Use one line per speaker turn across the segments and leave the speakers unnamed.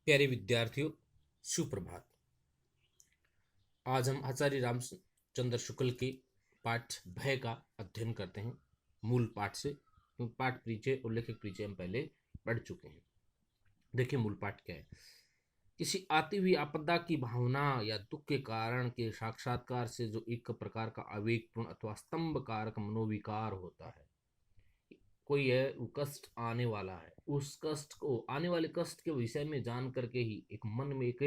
प्यारे विद्यार्थियों, सुप्रभात। आज हम आचार्य रामचंद्र शुक्ल के पाठ भय का अध्ययन करते हैं मूल पाठ से। पाठ परिचय और लेखक परिचय हम पहले पढ़ चुके हैं। देखिए मूल पाठ क्या है। किसी आती हुई आपदा की भावना या दुख के कारण के साक्षात्कार से जो एक प्रकार का आवेगपूर्ण अथवा स्तंभ कारक मनोविकार होता है। कोई है, वो कष्ट आने वाला है, उस कष्ट को, आने वाले कष्ट के विषय में जान करके ही एक मन में एक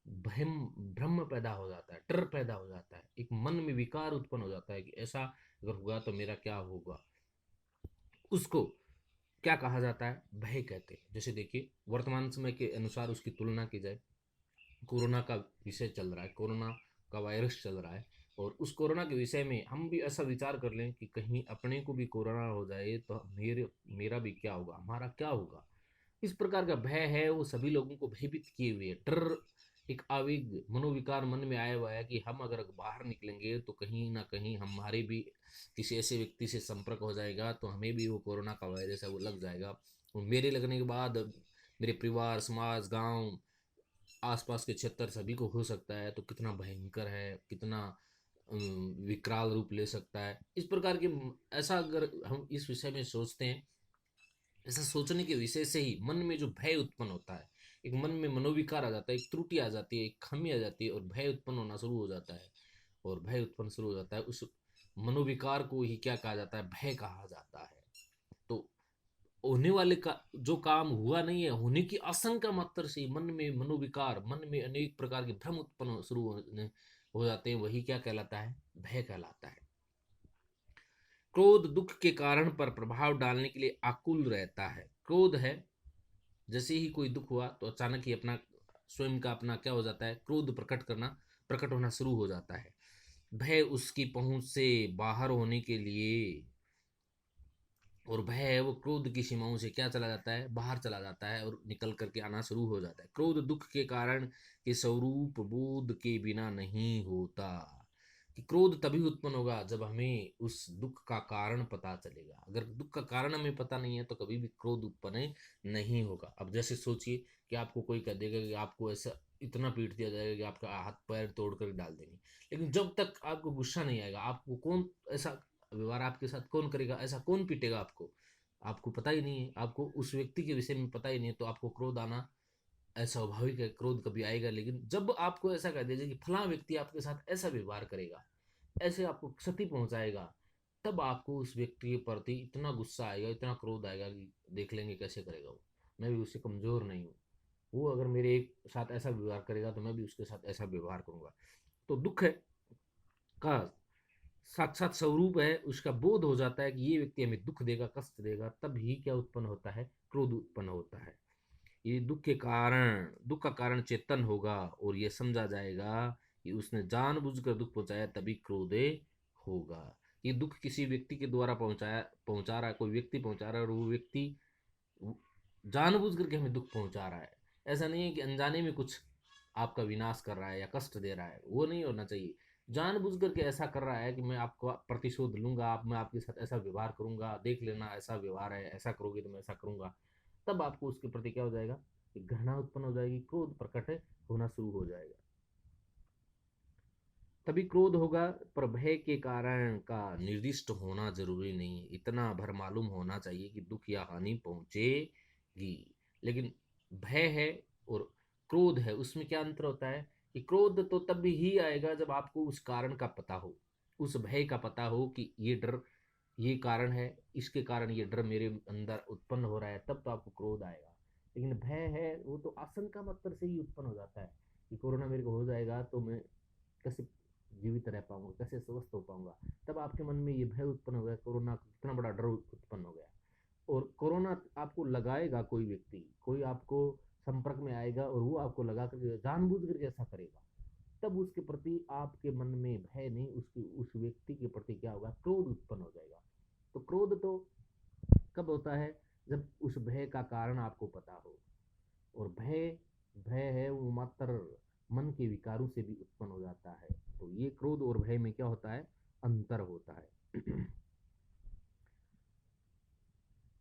भ्रम भ्रम पैदा हो जाता है, डर पैदा हो जाता है, एक मन में विकार उत्पन्न हो जाता है कि ऐसा अगर हुआ तो मेरा क्या होगा। उसको क्या कहा जाता है? भय कहते हैं। जैसे देखिए, वर्तमान समय के अनुसार उसकी तुलना की जाए, कोरोना का विषय चल रहा है, कोरोना का वायरस चल रहा है, और उस कोरोना के विषय में हम भी ऐसा विचार कर लें कि कहीं अपने को भी कोरोना हो जाए तो मेरा भी क्या होगा, हमारा क्या होगा। इस प्रकार का भय है, वो सभी लोगों को भयभीत किए हुए है। डर एक आवेग मनोविकार मन में आया हुआ है कि हम अगर बाहर निकलेंगे तो कहीं ना कहीं हमारे भी किसी ऐसे व्यक्ति से संपर्क हो जाएगा तो हमें भी वो कोरोना का वायरस है वो लग जाएगा, और मेरे लगने के बाद मेरे परिवार, समाज, गांव, आसपास के क्षेत्र सभी को हो सकता है। तो कितना भयंकर है, कितना विकराल रूप ले सकता है। इस प्रकार के ऐसा अगर हम इस विषय में सोचते हैं, ऐसा सोचने के विषय से ही मन में जो भय उत्पन्न होता है, एक मन में मनोविकार आ जाता है, एक त्रुटि आ जाती है, एक खामी आ जाती है, और भय उत्पन्न होना शुरू हो जाता है। और भय उत्पन्न शुरू हो जाता है, उस मनोविकार को ही क्या कहा जाता है? भय कहा जाता है। तो होने वाले का जो काम हुआ नहीं है, होने की आशंका मात्र से मन में मनोविकार, मन में अनेक प्रकार के भ्रम उत्पन्न शुरू होने हो जाते हैं, वही क्या कहलाता है? भय कहलाता है। क्रोध दुख के कारण पर प्रभाव डालने के लिए आकुल रहता है। क्रोध है, जैसे ही कोई दुख हुआ तो अचानक ही अपना स्वयं का अपना क्या हो जाता है? क्रोध प्रकट होना शुरू हो जाता है। भय उसकी पहुंच से बाहर होने के लिए, और भय है वो क्रोध की सीमाओं से क्या चला जाता है? बाहर चला जाता है और निकल करके आना शुरू हो जाता है। क्रोध दुख के कारण के स्वरूप बोध के बिना नहीं होता। कि क्रोध तभी उत्पन्न होगा जब हमें उस दुख का कारण पता चलेगा। अगर दुख का कारण हमें पता नहीं है तो कभी भी क्रोध उत्पन्न नहीं होगा। अब जैसे सोचिए कि आपको कोई कह देगा कि आपको ऐसा इतना पीट दिया जाएगा कि आपका हाथ पैर तोड़ कर डाल देंगे, लेकिन जब तक आपको गुस्सा नहीं आएगा, आपको कौन ऐसा व्यवहार आपके साथ कौन करेगा, ऐसा कौन पीटेगा आपको, आपको पता ही नहीं है, आपको उस व्यक्ति के विषय में पता ही नहीं है, तो आपको क्रोध आना अस्वाभाविक है। क्रोध कभी आएगा, लेकिन जब आपको ऐसा कह दीजिए कि फला व्यक्ति आपके साथ ऐसा व्यवहार करेगा, ऐसे आपको क्षति पहुंचाएगा, तब आपको उस व्यक्ति के प्रति इतना गुस्सा आएगा, इतना क्रोध आएगा कि देख लेंगे कैसे करेगा वो, मैं भी उससे कमजोर नहीं हूँ, वो अगर मेरे एक साथ ऐसा व्यवहार करेगा तो मैं भी उसके साथ ऐसा व्यवहार करूंगा। तो दुख है का साक्षात स्वरूप है, उसका बोध हो जाता है कि ये व्यक्ति हमें दुख देगा, कष्ट देगा, तब ही क्या उत्पन्न होता है? क्रोध उत्पन्न होता है। ये दुख का कारण चेतन होगा और ये समझा जाएगा कि उसने जानबूझकर दुख पहुंचाया, तभी क्रोधे होगा। ये दुख किसी व्यक्ति के द्वारा पहुंचा रहा है, कोई व्यक्ति पहुंचा रहा है, और वो व्यक्ति जानबूझ करके हमें दुख पहुंचा रहा है। ऐसा नहीं है कि अनजाने में कुछ आपका विनाश कर रहा है या कष्ट दे रहा है, वो नहीं होना चाहिए। जानबूझ करके ऐसा कर रहा है कि मैं आपको प्रतिशोध लूंगा, आप मैं आपके साथ ऐसा व्यवहार करूंगा, देख लेना ऐसा व्यवहार है, ऐसा करोगे तो मैं ऐसा करूंगा। तब आपको उसके प्रति क्या हो जाएगा? कि घृणा उत्पन्न हो जाएगी, क्रोध प्रकट होना शुरू हो जाएगा, तभी क्रोध होगा। पर भय के कारण का निर्दिष्ट होना जरूरी नहीं है, इतना भर मालूम होना चाहिए कि दुख या हानि पहुंचेगी। लेकिन भय है और क्रोध है, उसमें क्या अंतर होता है? कि क्रोध तो तब ही आएगा जब आपको उस कारण का पता हो, उस भय का पता हो कि ये डर, ये कारण है, इसके कारण ये डर मेरे अंदर उत्पन्न हो रहा है, तब तो आपको क्रोध आएगा। लेकिन भय है वो तो आशंका मात्र से ही उत्पन्न हो जाता है कि कोरोना मेरे को हो जाएगा तो मैं कैसे जीवित रह पाऊंगा, कैसे स्वस्थ हो पाऊंगा। तब आपके मन में ये भय उत्पन्न हो गया, कोरोना का कितना बड़ा डर उत्पन्न हो गया। और कोरोना आपको लगाएगा, कोई व्यक्ति, कोई आपको संपर्क में आएगा और वो आपको लगा कर जानबूझ करके ऐसा करेगा, तब उसके प्रति आपके मन में भय नहीं, उसकी उस व्यक्ति के प्रति क्या होगा? क्रोध उत्पन्न हो जाएगा। तो क्रोध तो कब होता है? जब उस भय का कारण आपको पता हो। और भय, भय है वो मात्र मन के विकारों से भी उत्पन्न हो जाता है। तो ये क्रोध और भय में क्या होता है? अंतर होता है।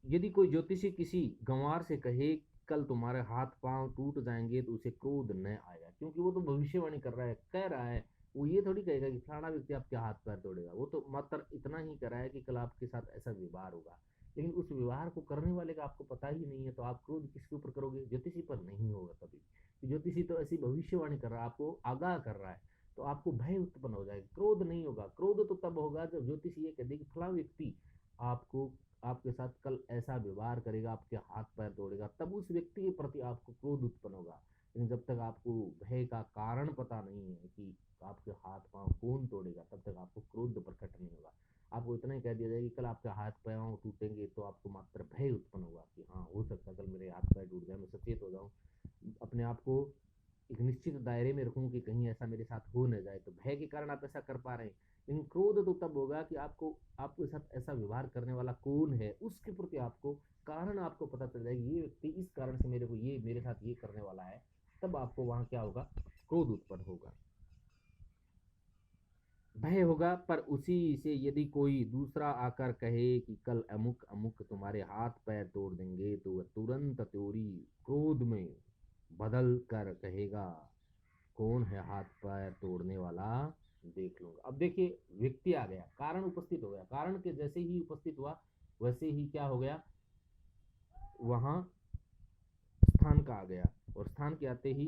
यदि कोई ज्योतिषी किसी गंवार से कहे कल तुम्हारे हाथ पांव टूट जाएंगे तो उसे क्रोध न आएगा, क्योंकि वो तो भविष्यवाणी कर रहा है, कह रहा है। वो ये थोड़ी कहेगा कि फलाना व्यक्ति आपके हाथ पैर तोड़ेगा, वो तो मात्र इतना ही कर रहा है कि कल आपके साथ ऐसा व्यवहार होगा, लेकिन उस व्यवहार को करने वाले का आपको पता ही नहीं है, तो आप क्रोध किसके ऊपर करोगे? ज्योतिषी पर नहीं होगा कभी। ज्योतिषी तो ऐसी भविष्यवाणी कर रहा है, आपको आगाह कर रहा है, तो आपको भय उत्पन्न हो जाएगा, क्रोध नहीं होगा। क्रोध तो तब होगा जब ज्योतिषी ये कह दे कि फला व्यक्ति आपको आपके साथ कल ऐसा व्यवहार करेगा, आपके हाथ पैर तोड़ेगा, तब उस व्यक्ति के प्रति आपको क्रोध उत्पन्न होगा। लेकिन जब तक आपको भय का कारण पता नहीं है कि आपके हाथ पांव कौन तोड़ेगा, तब तक आपको क्रोध प्रकट नहीं होगा। आपको इतना ही कह दिया जाएगा कि कल आपके हाथ पांव टूटेंगे, तो आपको मात्र भय उत्पन्न होगा कि हाँ, हो सकता है कल मेरे हाथ पैर टूट जाए, मैं सचेत हो जाऊँ, अपने आप को एक निश्चित दायरे में रखूं कि कहीं ऐसा मेरे साथ हो न जाए, तो भय के कारण आप ऐसा कर पा रहे हैं। लेकिन क्रोध तो तब होगा कि आपके साथ ऐसा व्यवहार करने वाला कौन है, उसके प्रति आपको कारण आपको पता चल जाएगा, ये व्यक्ति इस कारण से मेरे साथ ये करने वाला है, तब आपको वहां क्या होगा? क्रोध उत्पन्न होगा, भय होगा। पर उसी से यदि कोई दूसरा आकर कहे कि कल अमुक अमुक तुम्हारे हाथ पैर तोड़ देंगे, तो वह तुरंत त्योरी क्रोध में बदल कर कहेगा, कौन है हाथ पैर तोड़ने वाला, देख लूंगा। अब देखिए, व्यक्ति आ गया, कारण उपस्थित हो गया, कारण के जैसे ही उपस्थित हुआ वैसे ही क्या हो गया, वहां स्थान का आ गया, और स्थान के आते ही